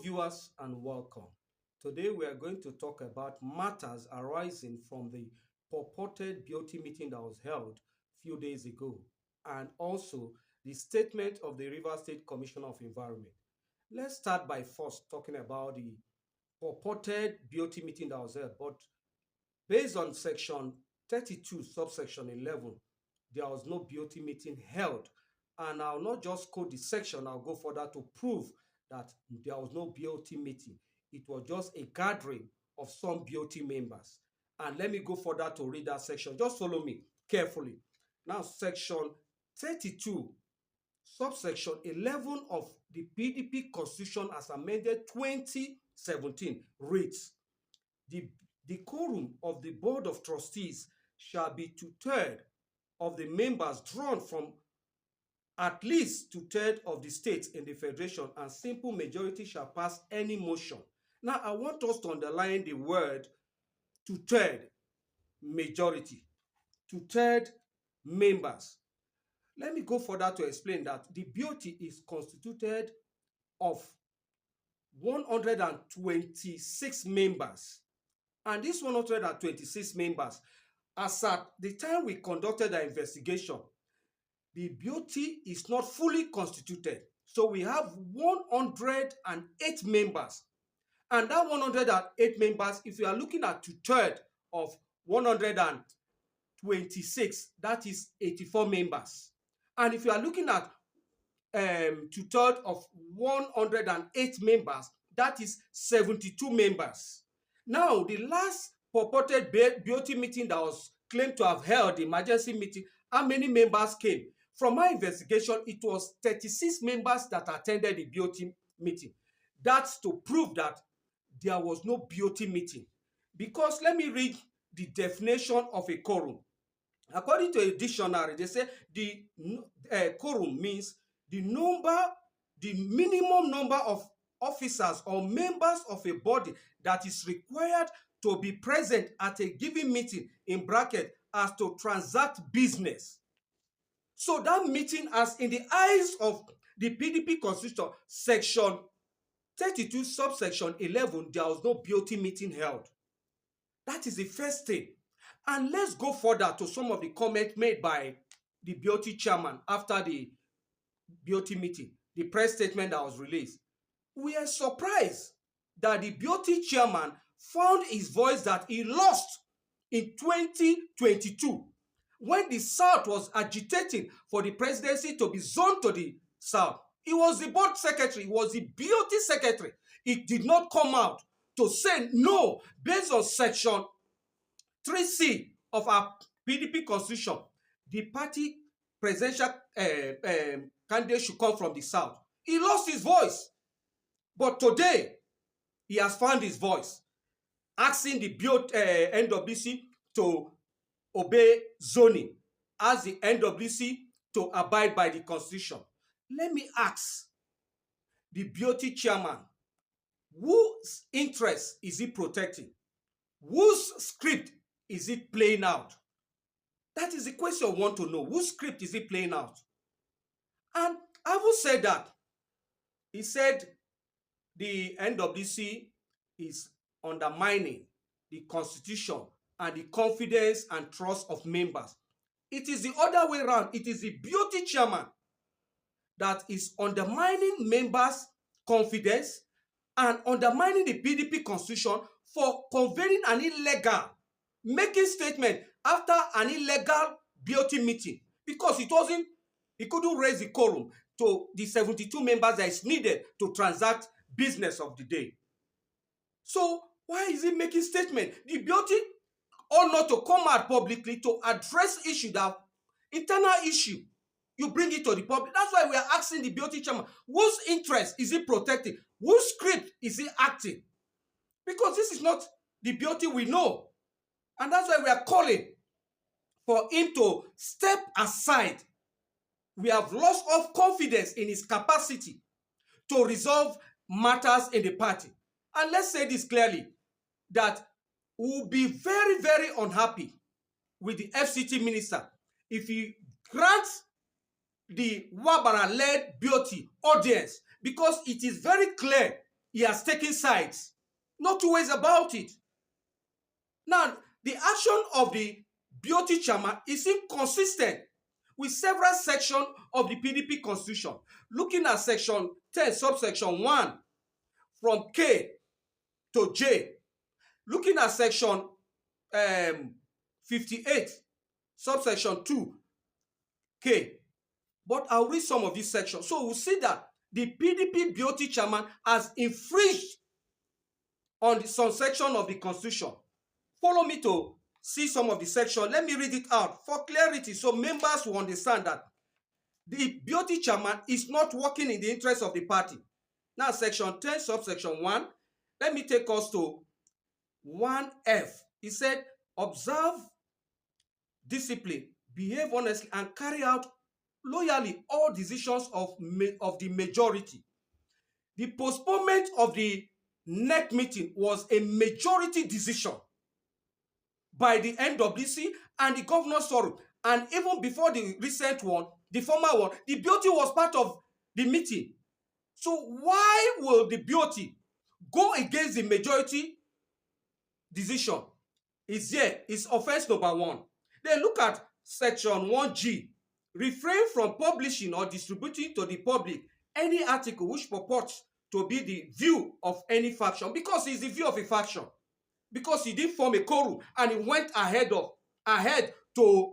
viewers, and welcome. Today we are going to talk about matters arising from the purported BoT meeting that was held a few days ago, and also the statement of the Rivers State Commissioner of Environment. Let's start by first talking about the purported BoT meeting that was held, but based on section 32, subsection 11, there was no BoT meeting held. And I'll not just quote the section, I'll go further to prove that there was no BoT meeting. It was just a gathering of some BoT members. And let me go further to read that section. Just follow me carefully. Now, section 32, subsection 11 of the PDP Constitution as amended 2017 reads, the quorum of the Board of Trustees shall be two-thirds of the members drawn from at least two-thirds of the states in the federation, and simple majority shall pass any motion. Now, I want us to underline the word two-thirds majority, two-thirds members. Let me go further to explain that the BoT is constituted of 126 members. And these 126 members, as at the time we conducted the investigation, the BoT is not fully constituted. So we have 108 members. And that 108 members, if you are looking at two-thirds of 126, that is 84 members. And if you are looking at two-thirds of 108 members, that is 72 members. Now, the last purported BoT meeting that was claimed to have held, the emergency meeting, how many members came? From my investigation, it was 36 members that attended the BoT meeting. That's to prove that there was no BoT meeting. Because let me read the definition of a quorum. According to a dictionary, they say the quorum means the minimum number of officers or members of a body that is required to be present at a given meeting, in bracket, as to transact business. So that meeting, as in the eyes of the PDP Constitution, section 32, subsection 11, there was no BoT meeting held. That is the first thing. And let's go further to some of the comments made by the BoT chairman after the BoT meeting, the press statement that was released. We are surprised that the BoT chairman found his voice that he lost in 2022 when the South was agitating for the presidency to be zoned to the South. He was the board secretary, he was the BoT secretary. He did not come out to say no, based on section 3C of our PDP Constitution, the party presidential candidate should come from the South. He lost his voice. But today, he has found his voice, asking the NWC to obey zoning, as the NWC to abide by the Constitution. Let me ask the BoT chairman, whose interest is he protecting? Whose script is it playing out? That is the question I want to know. Whose script is he playing out? And I will say that. He said the NWC is undermining the Constitution and the confidence and trust of members. It is the other way around. It is the BoT chairman that is undermining members' confidence and undermining the PDP Constitution for convening an illegal, making statement after an illegal BoT meeting, because he couldn't raise the quorum to the 72 members that is needed to transact business of the day. So why is he making statement? The BoT ought not to come out publicly to address issue, that internal issue. You bring it to the public. That's why we are asking the BoT chairman, whose interest is he protecting? Whose script is he acting? Because this is not the BoT we know. And that's why we are calling for him to step aside. We have lost of confidence in his capacity to resolve matters in the party. And let's say this clearly, that we will be very, very unhappy with the FCT minister if he grants the Wabara-led BoT audience, because it is very clear he has taken sides. No two ways about it. Now, the action of the BoT chairman is inconsistent with several sections of the PDP constitution. Looking at section 10, subsection 1, from K to J. Looking at section 58, subsection 2, K. But I'll read some of these sections. So we'll see that the PDP BoT chairman has infringed on some section of the constitution. Follow me to see some of the section. Let me read it out for clarity so members will understand that the BoT chairman is not working in the interest of the party. Now, section 10, subsection 1, let me take us to 1F. He said, observe discipline, behave honestly, and carry out loyally all decisions of the majority. The postponement of the NEC meeting was a majority decision by the NWC and the governor's forum. And even before the recent one, the former one, the BoT was part of the meeting. So why will the BoT go against the majority decision? Is offense number 1. Then look at section 1G. Refrain from publishing or distributing to the public any article which purports to be the view of any faction, because it's the view of a faction. Because he didn't form a quorum and he went ahead to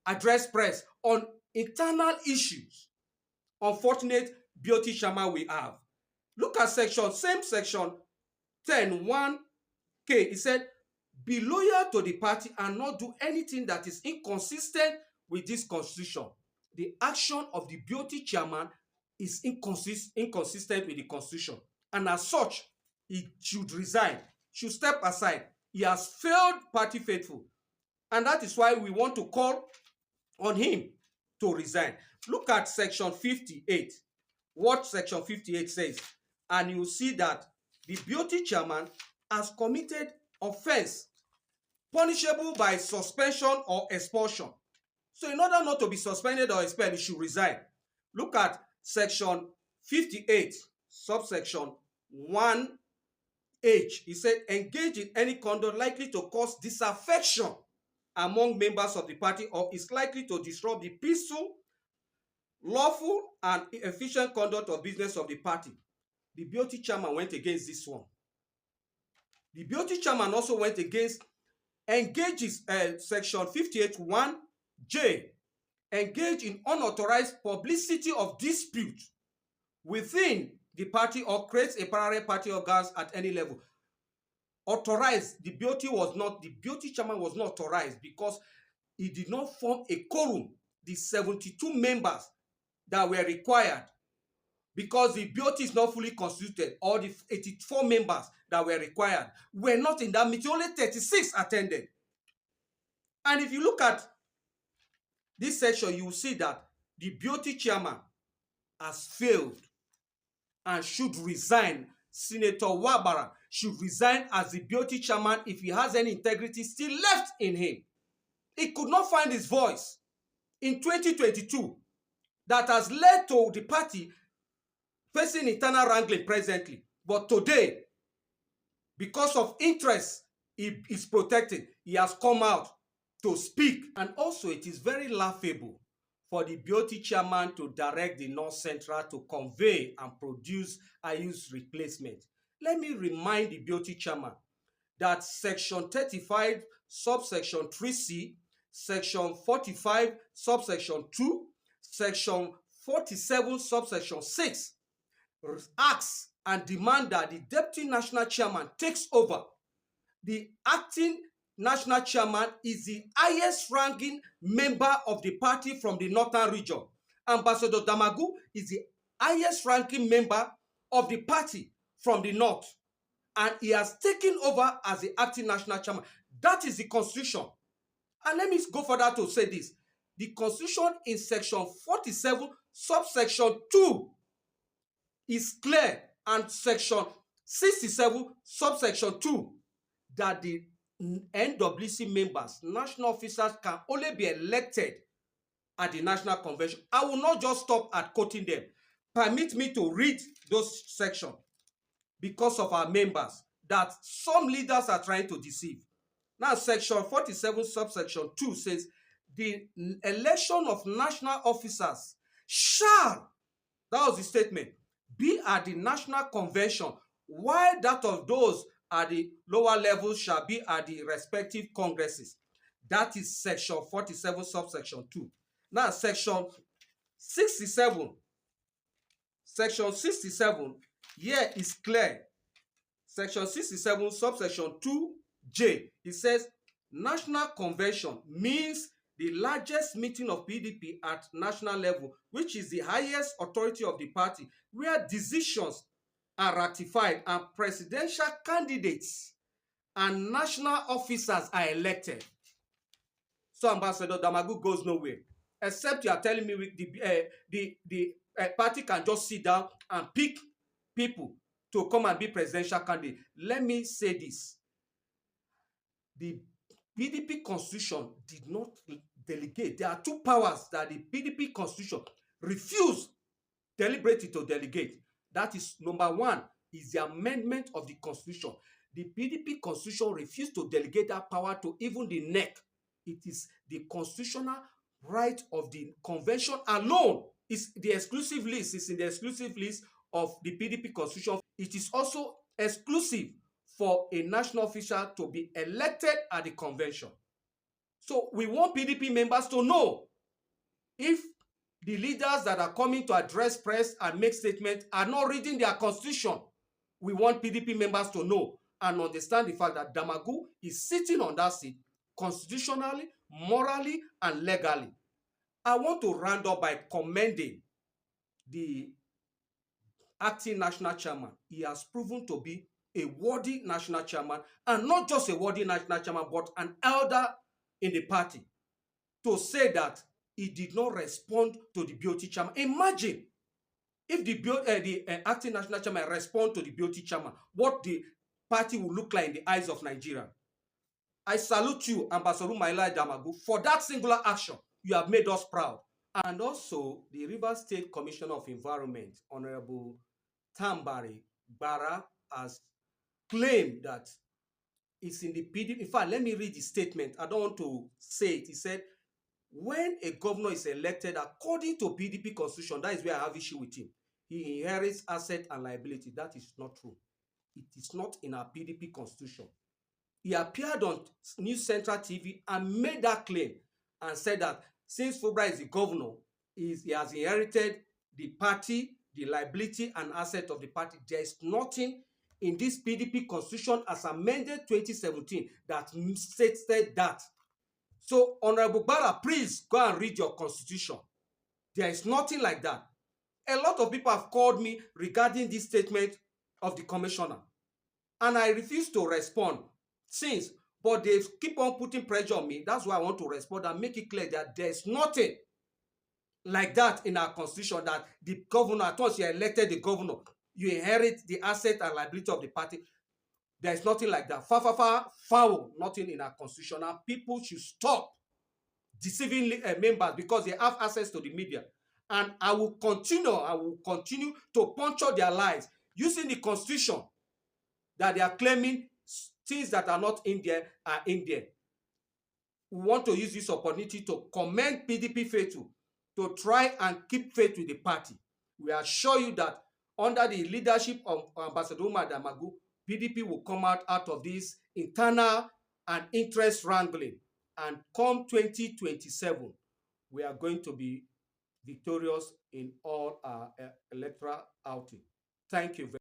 address press on internal issues. Unfortunate BoT chairman we have. Look at section 10, 1K. He said, be loyal to the party and not do anything that is inconsistent with this constitution. The action of the BoT chairman is inconsistent with the constitution, and as such, he should resign, should step aside. He has failed party faithful, and that is why we want to call on him to resign. Look at section 58. What section 58 says, and you see that the BoT chairman has committed offense punishable by suspension or expulsion. So in order not to be suspended or expelled, he should resign. Look at section 58, subsection 1H. He said, engage in any conduct likely to cause disaffection among members of the party or is likely to disrupt the peaceful, lawful, and efficient conduct of business of the party. The BoT chairman went against this one. The BoT chairman also went against section 58 1J, engage in unauthorized publicity of dispute within the party or creates a parallel party organs at any level. Authorized, the BoT chairman was not authorized because he did not form a quorum, the 72 members that were required, because the BoT is not fully constituted, or the 84 members that were required were not in that meeting. Only 36 attended. And if you look at this section, you will see that the BoT chairman has failed and should resign. Senator Wabara should resign as the BoT chairman if he has any integrity still left in him. He could not find his voice in 2022 that has led to the party facing internal wrangling presently. But today, because of interest he is protected, he has come out to speak. And also, it is very laughable for the BoT chairman to direct the North Central to convey and produce IU's replacement. Let me remind the BoT chairman that section 35, subsection 3C, section 45, subsection 2, section 47, subsection 6 asks and demand that the deputy national chairman takes over. The acting national chairman is the highest ranking member of the party from the northern region. Ambassador Damagu is the highest ranking member of the party from the north, and he has taken over as the acting national chairman. That is the constitution. And let me go further to say this. The constitution in section 47, subsection 2 is clear, and section 67, subsection 2, that the NWC members, national officers, can only be elected at the National Convention. I will not just stop at quoting them. Permit me to read those sections. because of our members that some leaders are trying to deceive. Now, section 47, subsection 2 says, the election of national officers shall, that was the statement, be at the national convention, while that of those at the lower levels shall be at the respective congresses. That is section 47, subsection 2. Now, section 67, here is clear. Section 67, subsection 2J, it says, national convention means the largest meeting of PDP at national level, which is the highest authority of the party, where decisions are ratified and presidential candidates and national officers are elected. So Ambassador Damagum goes nowhere, except you are telling me the party can just sit down and pick people to come and be presidential candidate. Let me say this. The PDP constitution did not delegate. There are two powers that the PDP constitution refused deliberately to delegate. That is, number one, is the amendment of the constitution. The PDP constitution refused to delegate that power to even the NEC. It is the constitutional right of the convention alone. Is the exclusive list. It's in the exclusive list of the PDP constitution. It is also exclusive for a national official to be elected at the convention. So we want PDP members to know, if the leaders that are coming to address press and make statements are not reading their constitution, we want PDP members to know and understand the fact that Damagum is sitting on that seat constitutionally, morally, and legally. I want to round up by commending the acting national chairman. He has proven to be a worthy national chairman, and not just a worthy national chairman, but an elder in the party, to say that he did not respond to the BoT chairman. Imagine if the acting national chairman respond to the BoT chairman, what the party will look like in the eyes of Nigeria. I salute you, Ambassador Maila Damagum, for that singular action. You have made us proud. And also, the Rivers State Commissioner of Environment, Honorable Tambari Bara, has claimed that it's in the PDP. In fact, let me read the statement. I don't want to say it. He said, when a governor is elected according to PDP constitution, that is where I have issue with him. He inherits asset and liability. That is not true. It is not in our PDP constitution. He appeared on News Central TV and made that claim and said that since Fubara is the governor, he has inherited the party, the liability and asset of the party. There is nothing in this PDP constitution as amended 2017 that stated that. So, Honorable Bara, please go and read your constitution. There is nothing like that. A lot of people have called me regarding this statement of the commissioner, and I refuse to respond since, but they keep on putting pressure on me. That's why I want to respond and make it clear that there is nothing like that in our constitution, that the governor, at once you are elected the governor, you inherit the asset and liability of the party. There is nothing like that. Foul, nothing in our constitution. Now, people should stop deceiving members because they have access to the media. And I will continue to puncture their lies using the constitution that they are claiming things that are not in there are in there. We want to use this opportunity to commend PDP faithful to try and keep faith with the party. We assure you that under the leadership of Ambassador Damagum, PDP will come out of this internal and interest wrangling. And come 2027, we are going to be victorious in all our electoral outing. Thank you very much.